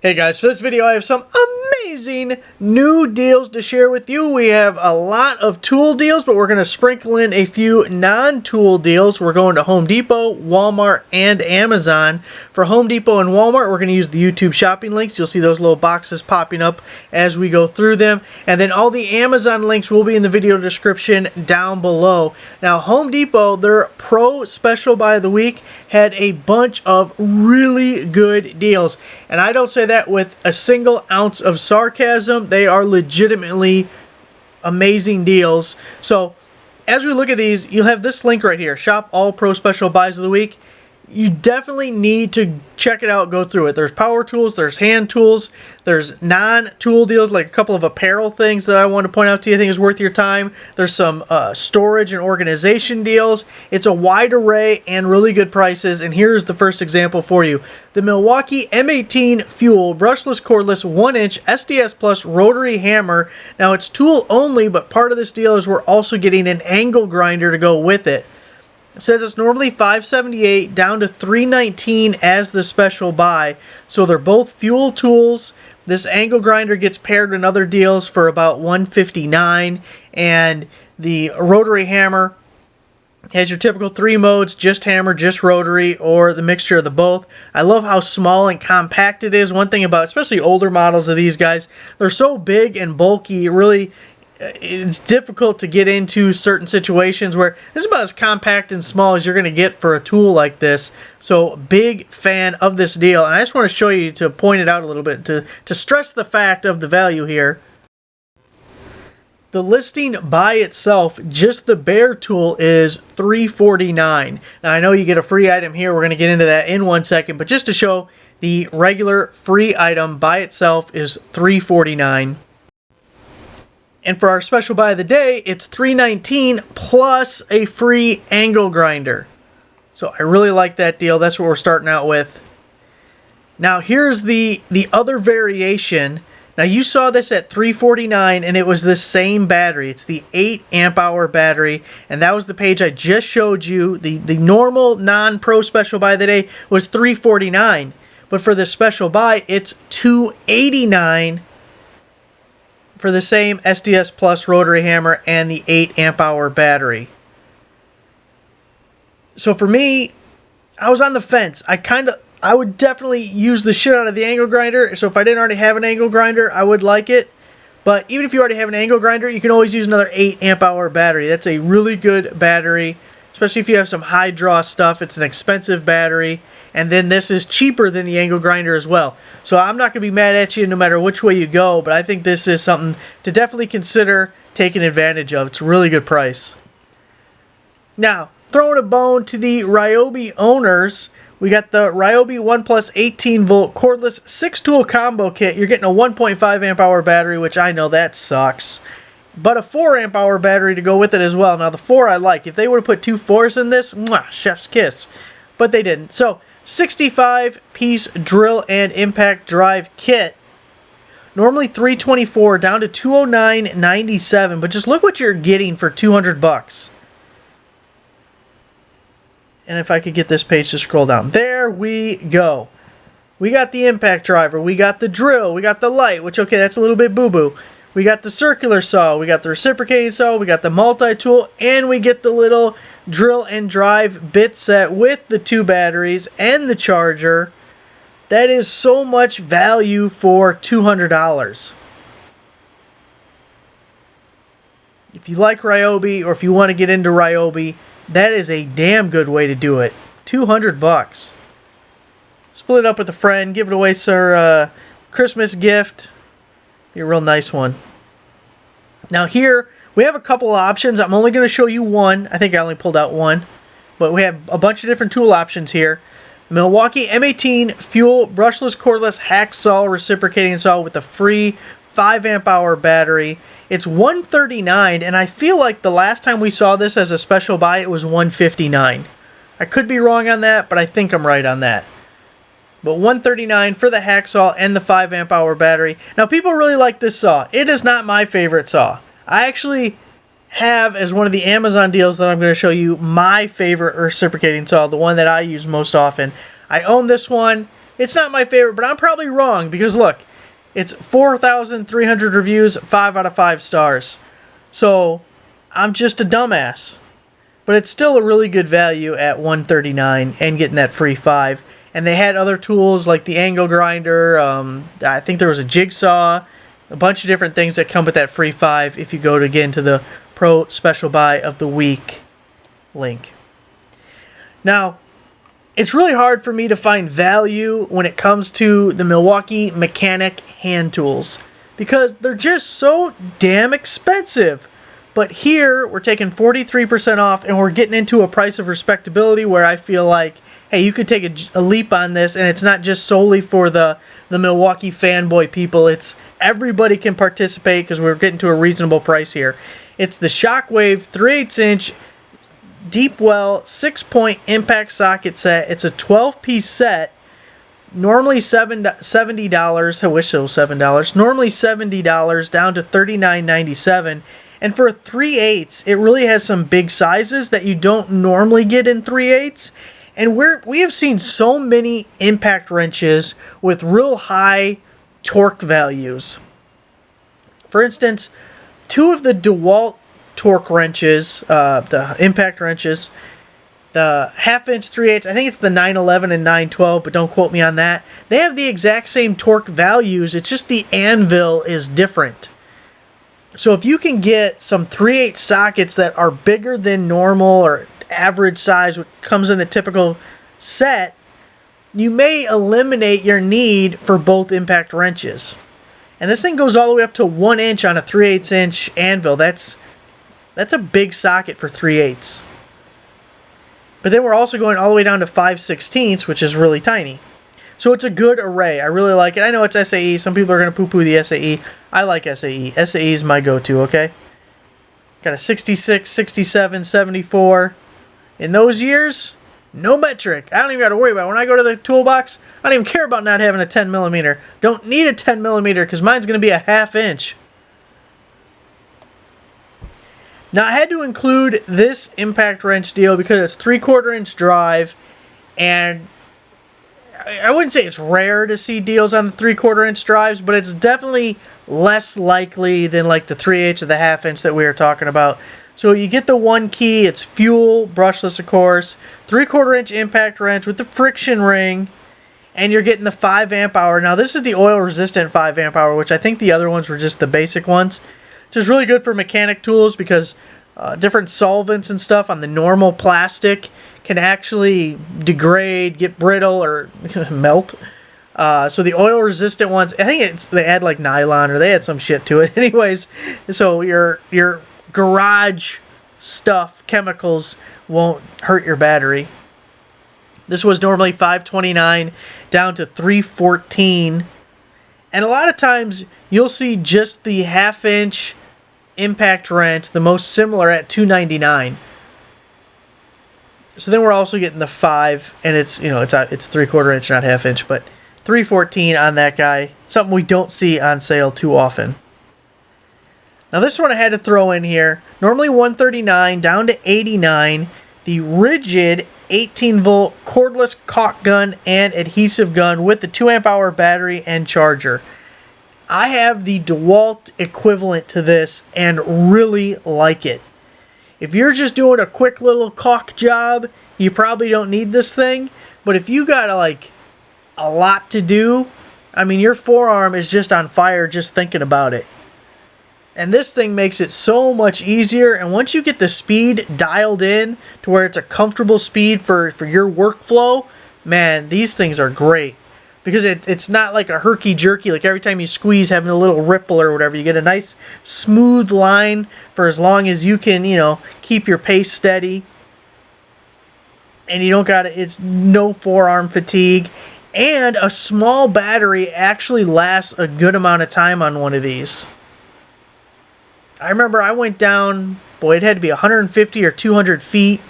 Hey guys, for this video I have some amazing new deals to share with you. We have a lot of tool deals, but we're going to sprinkle in a few non-tool deals. We're going to Home Depot, Walmart, and Amazon. For Home Depot and Walmart, we're going to use the YouTube shopping links. You'll see those little boxes popping up as we go through them. And then all the Amazon links will be in the video description down below. Now, Home Depot, their Pro Special Buy of the Week, had a bunch of really good deals. And I don't say that with a single ounce of sarcasm. They are legitimately amazing deals. So as we look at these, you'll have this link right here, shop all Pro Special Buys of the Week. You definitely need to check it out, go through it. There's power tools, there's hand tools, there's non-tool deals, like a couple of apparel things that I want to point out to you I think is worth your time. There's some storage and organization deals. It's a wide array and really good prices, and here's the first example for you. The Milwaukee M18 Fuel Brushless Cordless 1-inch SDS Plus Rotary Hammer. Now it's tool only, but part of this deal is we're also getting an angle grinder to go with it. It says it's normally $578 down to $319 as the special buy. So they're both fuel tools. This angle grinder gets paired in other deals for about $159, and the rotary hammer has your typical 3 modes, just hammer, just rotary, or the mixture of the both. I love how small and compact it is. One thing about especially older models of these guys, they're so big and bulky, it's difficult to get into certain situations where this is about as compact and small as you're going to get for a tool like this. So big fan of this deal, and I just want to show you, to point it out a little bit, to stress the fact of the value here. The listing by itself, just the bare tool, is $349. Now I know you get a free item here. We're going to get into that in 1 second, but just to show, the regular free item by itself is $349. And for our special buy of the day, it's $319 plus a free angle grinder. So I really like that deal. That's what we're starting out with. Now here's the other variation. Now you saw this at $349 and it was the same battery. It's the 8 amp hour battery, and that was the page I just showed you. The normal non-pro special buy of the day was $349, but for the special buy it's $289 for the same SDS Plus rotary hammer and the 8 amp hour battery. So for me, I was on the fence. I would definitely use the shit out of the angle grinder. So if I didn't already have an angle grinder, I would like it. But even if you already have an angle grinder, you can always use another 8 amp hour battery. That's a really good battery, especially if you have some high draw stuff. It's an expensive battery. And then this is cheaper than the angle grinder as well. So I'm not going to be mad at you no matter which way you go, but I think this is something to definitely consider taking advantage of. It's a really good price. Now, throwing a bone to the Ryobi owners, we got the Ryobi ONE+ 18-volt cordless 6-tool combo kit. You're getting a 1.5 amp hour battery, which I know that sucks, but a 4 amp hour battery to go with it as well. Now the 4 I like. If they would have put 2 4s in this, mwah, chef's kiss. But they didn't. So 65-piece drill and impact drive kit. Normally $324 down to $209.97, but just look what you're getting for $200. And if I could get this page to scroll down. There we go. We got the impact driver, we got the drill, we got the light, which, okay, that's a little bit boo-boo. We got the circular saw, we got the reciprocating saw, we got the multi-tool, and we get the little drill and drive bit set with the 2 batteries and the charger. That is so much value for $200. If you like Ryobi, or if you want to get into Ryobi, that is a damn good way to do it. $200. Split it up with a friend, give it away as a Christmas gift. Be a real nice one. Now here, we have a couple of options. I'm only going to show you one. I think I only pulled out one. But we have a bunch of different tool options here. Milwaukee M18 Fuel Brushless Cordless Hacksaw Reciprocating Saw with a free 5 amp hour battery. It's $139, and I feel like the last time we saw this as a special buy, it was $159. I could be wrong on that, but I think I'm right on that. But $139 for the hacksaw and the 5 amp hour battery. Now people really like this saw. It is not my favorite saw. I actually have, as one of the Amazon deals that I'm going to show you, my favorite reciprocating saw, the one that I use most often. I own this one. It's not my favorite, but I'm probably wrong because look, it's 4,300 reviews, 5 out of 5 stars. So I'm just a dumbass. But it's still a really good value at $139 and getting that free 5. And they had other tools like the angle grinder. I think there was a jigsaw. A bunch of different things that come with that free 5 if you go to get into the Pro Special Buy of the Week link. Now, it's really hard for me to find value when it comes to the Milwaukee Mechanic hand tools because they're just so damn expensive. But here, we're taking 43% off and we're getting into a price of respectability where I feel like, hey, you could take a leap on this and it's not just solely for the Milwaukee fanboy people. It's everybody can participate because we're getting to a reasonable price here. It's the Shockwave 3/8-inch deep well 6-point impact socket set. It's a 12-piece set. Normally $70. I wish it was $7. Normally $70 down to $39.97. And for a 3/8, it really has some big sizes that you don't normally get in 3/8. And we have seen so many impact wrenches with real high torque values. For instance, 2 of the DeWalt torque wrenches, the impact wrenches, the 1/2-inch 3/8, I think it's the 911 and 912, but don't quote me on that. They have the exact same torque values, it's just the anvil is different. So if you can get some 3/8 sockets that are bigger than normal or average size, which comes in the typical set, you may eliminate your need for both impact wrenches. And this thing goes all the way up to 1 inch on a 3/8-inch anvil. That's a big socket for 3/8. But then we're also going all the way down to 5/16, which is really tiny. So it's a good array. I really like it. I know it's SAE. Some people are going to poo-poo the SAE. I like SAE. SAE is my go-to, okay? Got a 66, 67, 74. In those years, no metric. I don't even got to worry about it. When I go to the toolbox, I don't even care about not having a 10 millimeter. Don't need a 10 millimeter because mine's going to be a 1/2 inch. Now, I had to include this impact wrench deal because it's 3/4 inch drive, and I wouldn't say it's rare to see deals on the 3/4 inch drives, but it's definitely less likely than like the 3/8 or the 1/2 inch that we were talking about. So you get the one key, it's fuel, brushless of course, 3/4 inch impact wrench with the friction ring, and you're getting the 5 amp hour. Now this is the oil resistant 5 amp hour, which I think the other ones were just the basic ones. Which is really good for mechanic tools because different solvents and stuff on the normal plastic can actually degrade, get brittle, or melt. So the oil resistant ones, I think they add like nylon or they add some shit to it. Anyways, so your garage stuff, chemicals, won't hurt your battery. This was normally $529 down to $314. And a lot of times you'll see just the 1/2 inch impact wrench, the most similar, at $299. So then we're also getting the 5, and it's 3/4 inch, not 1/2 inch, but $314 on that guy. Something we don't see on sale too often. Now this one I had to throw in here. Normally $139 down to $89. The rigid 18-volt cordless caulk gun and adhesive gun with the 2 amp hour battery and charger. I have the DeWalt equivalent to this and really like it. If you're just doing a quick little caulk job, you probably don't need this thing. But if you got like a lot to do, I mean, your forearm is just on fire just thinking about it. And this thing makes it so much easier. And once you get the speed dialed in to where it's a comfortable speed for your workflow, man, these things are great. Because it's not like a herky-jerky, like every time you squeeze having a little ripple or whatever. You get a nice smooth line for as long as you can, keep your pace steady. And you don't got it's no forearm fatigue. And a small battery actually lasts a good amount of time on one of these. I remember I went down, boy, it had to be 150 or 200 feet.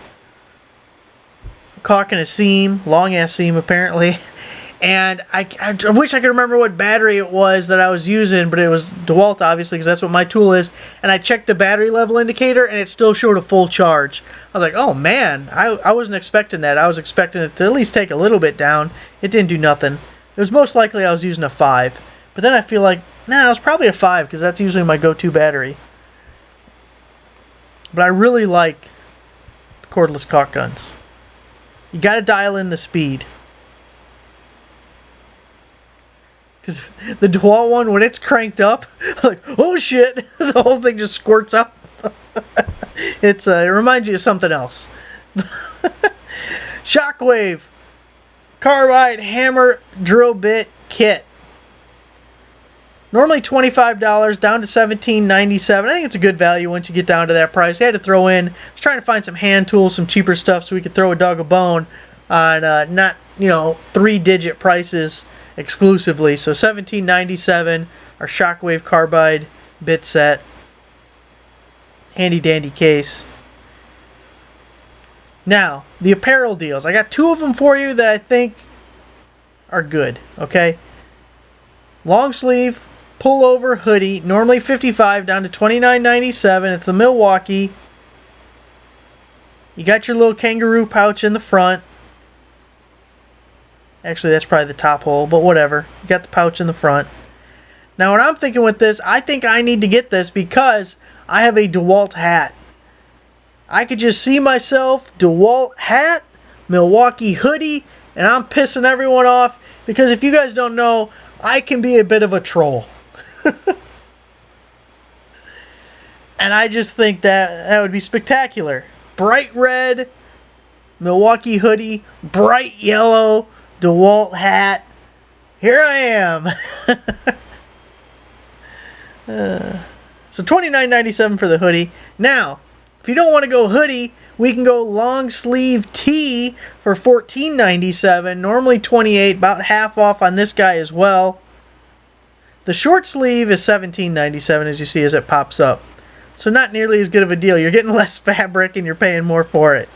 Caulking a seam, long-ass seam apparently. And I wish I could remember what battery it was that I was using, but it was DeWalt, obviously, because that's what my tool is. And I checked the battery level indicator, and it still showed a full charge. I was like, oh, man, I wasn't expecting that. I was expecting it to at least take a little bit down. It didn't do nothing. It was most likely I was using a 5. But then I feel like, nah, it was probably a 5 because that's usually my go-to battery. But I really like the cordless caulk guns. You got to dial in the speed. Because the DeWalt one, when it's cranked up, like, oh shit, the whole thing just squirts up. It reminds you of something else. Shockwave Carbide Hammer Drill Bit Kit. Normally $25, down to $17.97. I think it's a good value once you get down to that price. I had to throw in, I was trying to find some hand tools, some cheaper stuff so we could throw a dog a bone on not, 3-digit prices exclusively. So $17.97, our Shockwave Carbide bit set. Handy dandy case. Now, the apparel deals. I got 2 of them for you that I think are good, okay? Long sleeve pullover hoodie, normally $55 down to $29.97. It's a Milwaukee. You got your little kangaroo pouch in the front. Actually, that's probably the top hole, but whatever. You got the pouch in the front. Now, what I'm thinking with this, I think I need to get this because I have a DeWalt hat. I could just see myself, DeWalt hat, Milwaukee hoodie, and I'm pissing everyone off because if you guys don't know, I can be a bit of a troll. And I just think that would be spectacular. Bright red Milwaukee hoodie, bright yellow DeWalt hat. Here I am. So $29.97 for the hoodie. Now, if you don't want to go hoodie, we can go long sleeve tee for $14.97. Normally $28, about half off on this guy as well. The short sleeve is $17.97 as you see as it pops up. So not nearly as good of a deal. You're getting less fabric and you're paying more for it.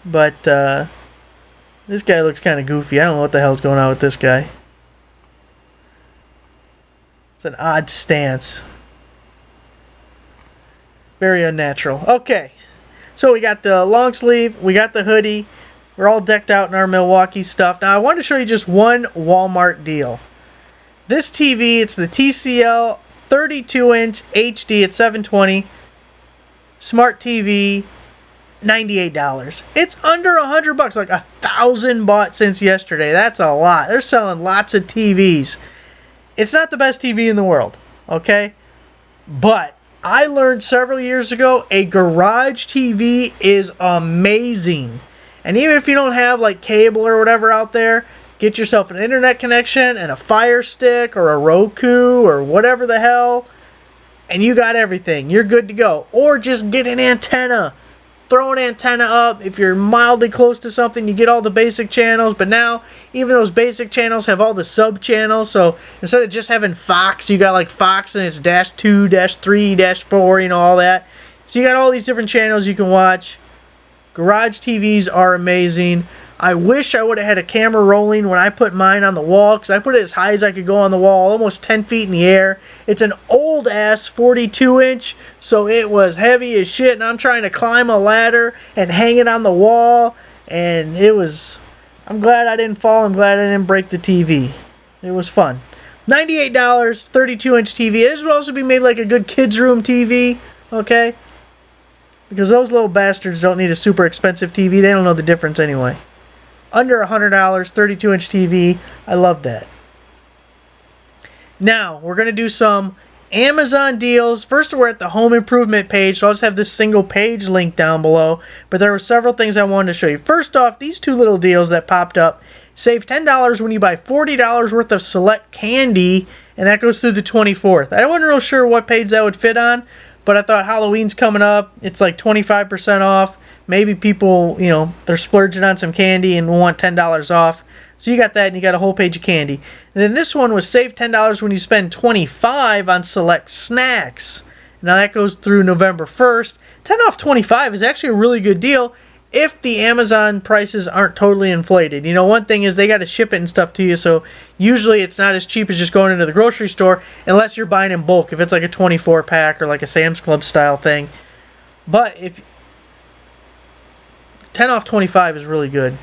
But this guy looks kind of goofy. I don't know what the hell's going on with this guy. It's an odd stance. Very unnatural. Okay. So we got the long sleeve. We got the hoodie. We're all decked out in our Milwaukee stuff. Now I wanted to show you just one Walmart deal. This TV, it's the TCL 32-inch HD at 720. Smart TV, $98. It's under $100, like 1,000 bought since yesterday. That's a lot. They're selling lots of TVs. It's not the best TV in the world, okay? But I learned several years ago a garage TV is amazing. And even if you don't have like cable or whatever out there, get yourself an internet connection and a Fire Stick or a Roku or whatever the hell, and you got everything. You're good to go. Or just get an antenna. Throw an antenna up. If you're mildly close to something, you get all the basic channels. But now, even those basic channels have all the sub channels. So instead of just having Fox, you got like Fox and it's -2, -3, -4, all that. So you got all these different channels you can watch. Garage TVs are amazing. I wish I would have had a camera rolling when I put mine on the wall, because I put it as high as I could go on the wall, almost 10 feet in the air. It's an old-ass 42-inch, so it was heavy as shit, and I'm trying to climb a ladder and hang it on the wall, and it was... I'm glad I didn't fall. I'm glad I didn't break the TV. It was fun. $98, 32-inch TV. This would also be made like a good kids' room TV, okay? Because those little bastards don't need a super expensive TV. They don't know the difference anyway. Under $100, 32-inch TV. I love that. Now, we're going to do some Amazon deals. First, we're at the home improvement page, so I'll just have this single page link down below. But there were several things I wanted to show you. First off, these 2 little deals that popped up. Save $10 when you buy $40 worth of select candy, and that goes through the 24th. I wasn't real sure what page that would fit on, but I thought Halloween's coming up. It's like 25% off. Maybe people, they're splurging on some candy and want $10 off. So you got that, and you got a whole page of candy. And then this one was save $10 when you spend $25 on select snacks. Now that goes through November 1st. 10 off 25 is actually a really good deal if the Amazon prices aren't totally inflated. One thing is they got to ship it and stuff to you, so usually it's not as cheap as just going into the grocery store unless you're buying in bulk, if it's like a 24-pack or like a Sam's Club style thing. But if 10 off 25 is really good.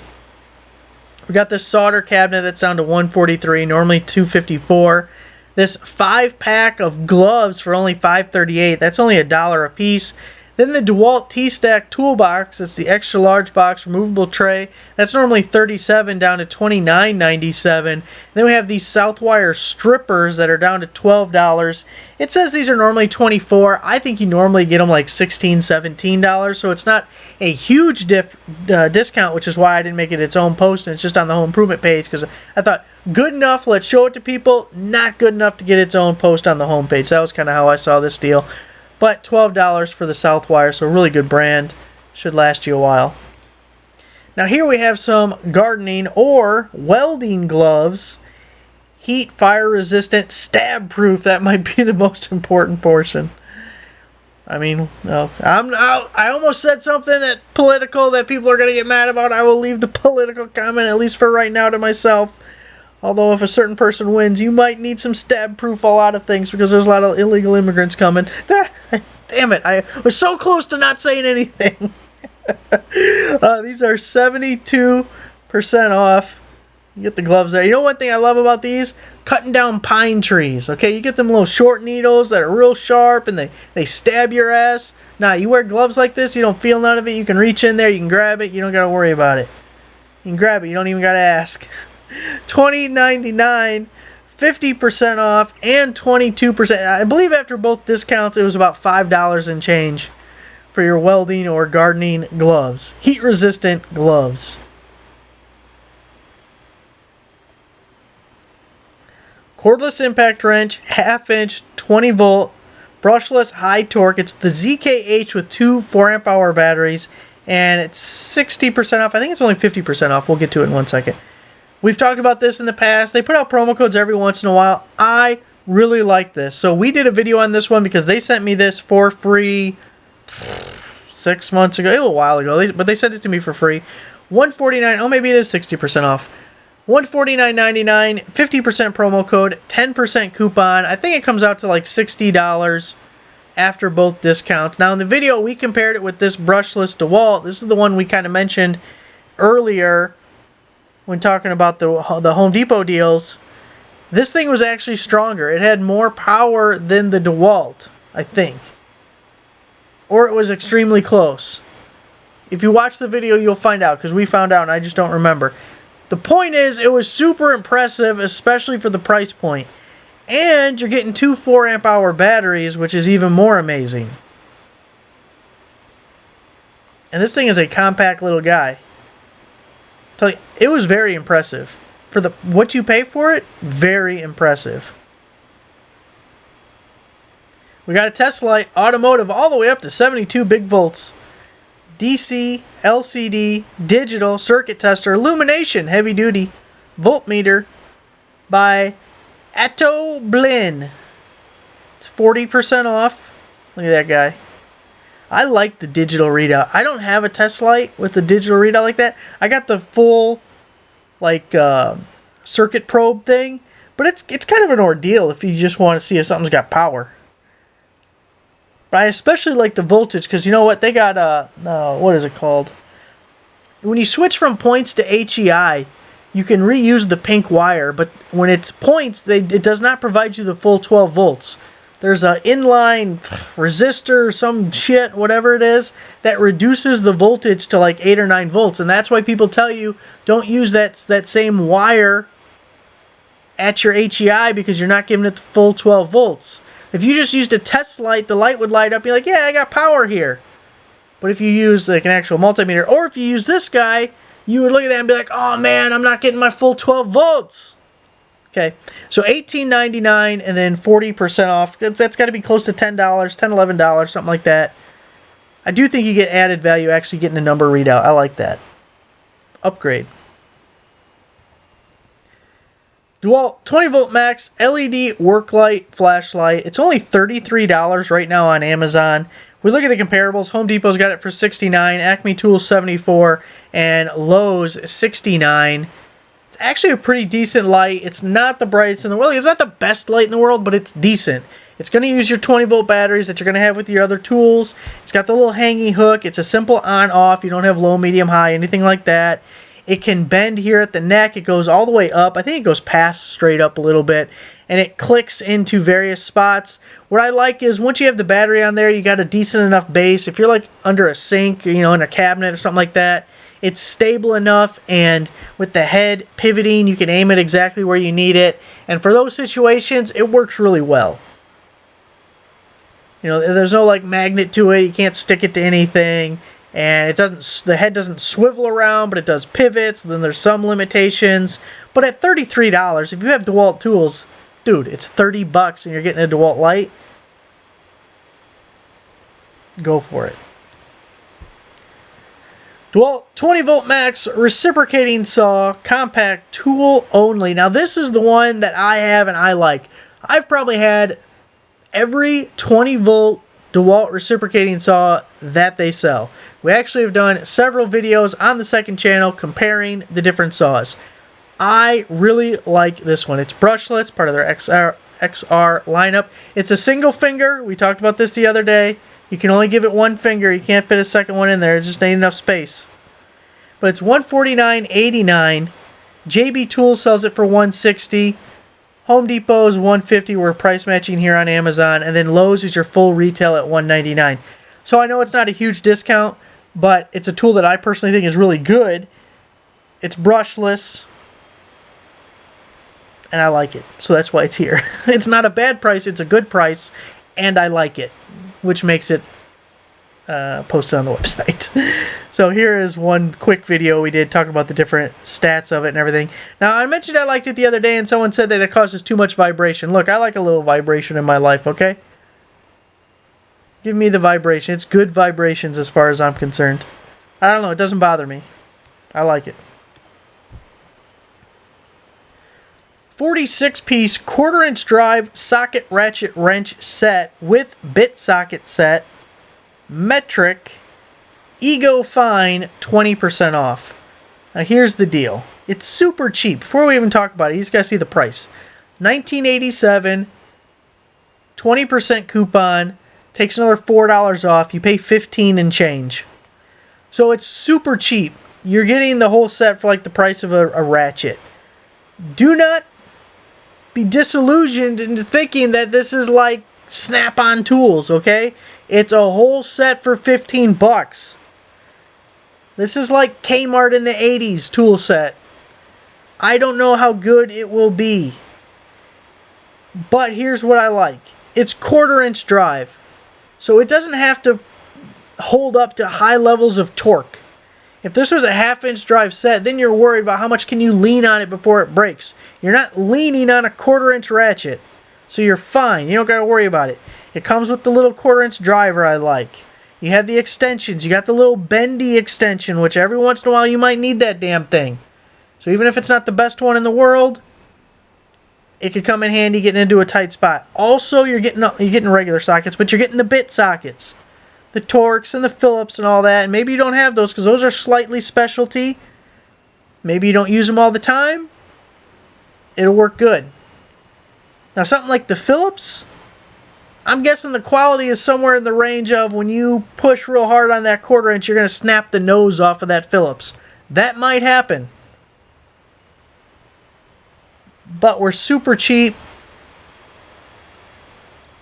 We got this solder cabinet that's down to $143, normally $254. This 5-pack of gloves for only $538. That's only $1 a piece. Then the DeWalt T-Stack toolbox. It's the extra large box removable tray. That's normally $37 down to $29.97. Then we have these Southwire strippers that are down to $12. It says these are normally $24. I think you normally get them like $16, $17. So it's not a huge discount, which is why I didn't make it its own post, and it's just on the home improvement page, because I thought, good enough, let's show it to people. Not good enough to get its own post on the home page. That was kind of how I saw this deal. But $12 for the Southwire, so a really good brand. Should last you a while. Now here we have some gardening or welding gloves. Heat, fire resistant, stab proof. That might be the most important portion. I mean, no, I almost said something that political that people are going to get mad about. I will leave the political comment, at least for right now, to myself. Although if a certain person wins, you might need some stab proof a lot of things, because there's a lot of illegal immigrants coming. Damn it, I was so close to not saying anything. These are 72% off. You get the gloves there. You know one thing I love about these? Cutting down pine trees. Okay, you get them little short needles that are real sharp and they stab your ass. Now, you wear gloves like this, you don't feel none of it. You can reach in there, you can grab it, you don't got to worry about it. You can grab it, you don't even got to ask. $20.99, 50% off, and 22%. I believe after both discounts, it was about $5 and change for your welding or gardening gloves. Heat-resistant gloves. Cordless impact wrench, 1/2 inch, 20 volt, brushless, high torque. It's the ZKH with 2 4-amp-hour batteries, and it's 60% off. I think it's only 50% off. We'll get to it in 1 second. We've talked about this in the past. They put out promo codes every once in a while. I really like this. So we did a video on this one because they sent me this for free 6 months ago, a little while ago, but they sent it to me for free. $149. Oh, maybe it is 60% off. $149.99, 50% promo code, 10% coupon. I think it comes out to like $60 after both discounts. Now in the video, we compared it with this brushless DeWalt. This is the one we kind of mentioned earlier when talking about the Home Depot deals. This thing was actually stronger. It had more power than the DeWalt, I think. Or it was extremely close. If you watch the video, you'll find out, because we found out and I just don't remember. The point is, it was super impressive, especially for the price point. And you're getting 2 4-amp-hour batteries, which is even more amazing. And this thing is a compact little guy. Tell you, it was very impressive. For what you pay for it, very impressive. We got a test light, automotive, all the way up to 72 big volts. DC, LCD, digital, circuit tester, illumination, heavy duty, voltmeter by Atto Blinn. It's 40% off. Look at that guy. I like the digital readout. I don't have a test light with the digital readout like that. I got the full like circuit probe thing, but it's kind of an ordeal if you just want to see if something's got power. But I especially like the voltage, because you know what? They got what is it called? When you switch from points to HEI, you can reuse the pink wire, but when it's points, it does not provide you the full 12 volts. There's an inline resistor, some shit, whatever it is, that reduces the voltage to like 8 or 9 volts, and that's why people tell you don't use that same wire at your HEI, because you're not giving it the full 12 volts. If you just used a test light, the light would light up. You're like, yeah, I got power here. But if you use like an actual multimeter, or if you use this guy, you would look at that and be like, oh man, I'm not getting my full 12 volts. Okay, so $18.99 and then 40% off. That's got to be close to $10, $10, $11, something like that. I do think you get added value actually getting a number readout. I like that. Upgrade. DeWalt 20 volt max LED work light flashlight. It's only $33 right now on Amazon. We look at the comparables. Home Depot's got it for $69, Acme Tools $74, and Lowe's $69. It's actually a pretty decent light. It's not the brightest in the world. It's not the best light in the world, but it's decent. It's going to use your 20 volt batteries that you're going to have with your other tools. It's got the little hangy hook. It's a simple on-off. You don't have low, medium, high, anything like that. It can bend here at the neck. It goes all the way up. I think it goes past straight up a little bit. And it clicks into various spots. What I like is once you have the battery on there, you got a decent enough base. If you're like under a sink, you know, in a cabinet or something like that, it's stable enough, and with the head pivoting, you can aim it exactly where you need it. And for those situations, it works really well. You know, there's no like magnet to it. You can't stick it to anything. And it doesn't, the head doesn't swivel around, but it does pivots. Then there's some limitations. But at $33, if you have DeWalt tools, dude, it's 30 bucks and you're getting a DeWalt light. Go for it. DeWalt 20 volt max reciprocating saw, compact tool only. Now this is the one that I have and I like. I've probably had every 20 volt DeWalt reciprocating saw that they sell. We actually have done several videos on the second channel comparing the different saws. I really like this one. It's brushless, part of their XR lineup. It's a single finger. We talked about this the other day. You can only give it one finger. You can't fit a second one in there. It just ain't enough space. But it's $149.89. JB Tools sells it for $160. Home Depot is $150. We're price matching here on Amazon. And then Lowe's is your full retail at $199. So I know it's not a huge discount, but it's a tool that I personally think is really good. It's brushless, and I like it. So that's why it's here. It's not a bad price. It's a good price, and I like it, which makes it posted on the website. So here is one quick video we did talking about the different stats of it and everything. Now, I mentioned I liked it the other day, and someone said that it causes too much vibration. Look, I like a little vibration in my life, okay? Give me the vibration. It's good vibrations as far as I'm concerned. I don't know. It doesn't bother me. I like it. 46-piece quarter-inch drive socket ratchet wrench set with bit socket set. Metric. Ego Fine 20% off. Now here's the deal. It's super cheap. Before we even talk about it, you just got to see the price. $19.87. 20% coupon. Takes another $4 off. You pay $15 and change. So it's super cheap. You're getting the whole set for like the price of a ratchet. Do not be disillusioned into thinking that this is like Snap-on tools, okay? It's a whole set for 15 bucks. This is like Kmart in the 80s tool set. I don't know how good it will be. But here's what I like. It's quarter-inch drive. So it doesn't have to hold up to high levels of torque. If this was a half-inch drive set, then you're worried about how much can you lean on it before it breaks. You're not leaning on a quarter-inch ratchet. So you're fine. You don't got to worry about it. It comes with the little quarter-inch driver I like. You have the extensions. You got the little bendy extension, which every once in a while you might need that damn thing. So even if it's not the best one in the world, it could come in handy getting into a tight spot. Also, you're getting regular sockets, but you're getting the bit sockets. The Torx and the Phillips and all that. And maybe you don't have those because those are slightly specialty. Maybe you don't use them all the time. It'll work good. Now, something like the Phillips, I'm guessing the quality is somewhere in the range of when you push real hard on that quarter-inch, you're going to snap the nose off of that Phillips. That might happen. But we're super cheap.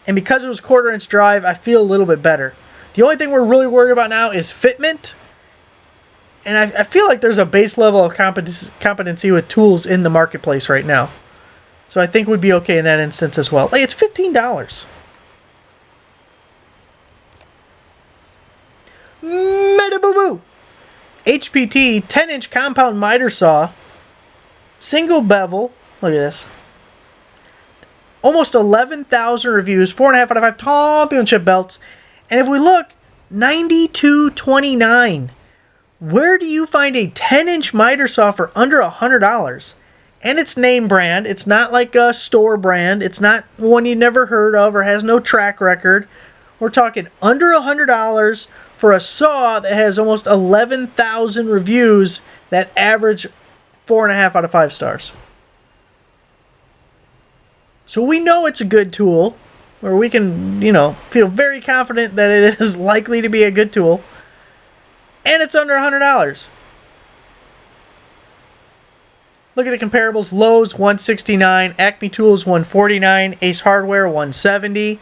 And because it was quarter-inch drive, I feel a little bit better. The only thing we're really worried about now is fitment. And I feel like there's a base level of competency with tools in the marketplace right now. So I think we'd be okay in that instance as well. Hey, it's $15. Meta-boo-boo! HPT 10-inch compound miter saw. Single bevel. Look at this. Almost 11,000 reviews. 4.5 out of 5 championship belts. And if we look, $92.29. Where do you find a 10-inch miter saw for under $100? And it's name brand. It's not like a store brand. It's not one you never heard of or has no track record. We're talking under $100 for a saw that has almost 11,000 reviews that average 4.5 out of 5 stars. So we know it's a good tool, where we can, feel very confident that it is likely to be a good tool. And it's under $100. Look at the comparables. Lowe's, $169. Acme Tools, $149. Ace Hardware, $170.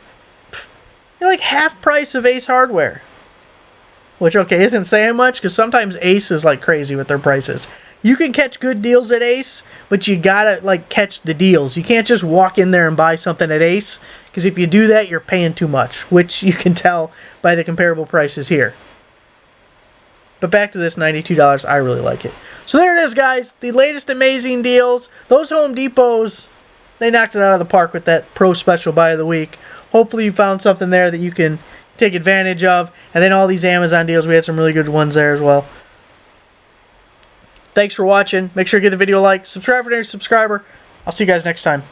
You're like half price of Ace Hardware. Which, okay, isn't saying much, because sometimes Ace is like crazy with their prices. You can catch good deals at Ace, but you gotta like catch the deals. You can't just walk in there and buy something at Ace, because if you do that, you're paying too much, which you can tell by the comparable prices here. But back to this $92, I really like it. So there it is, guys. The latest amazing deals. Those Home Depots, they knocked it out of the park with that Pro Special Buy of the Week. Hopefully you found something there that you can take advantage of. And then all these Amazon deals, we had some really good ones there as well. Thanks for watching. Make sure to give the video a like. Subscribe if you're a subscriber. I'll see you guys next time.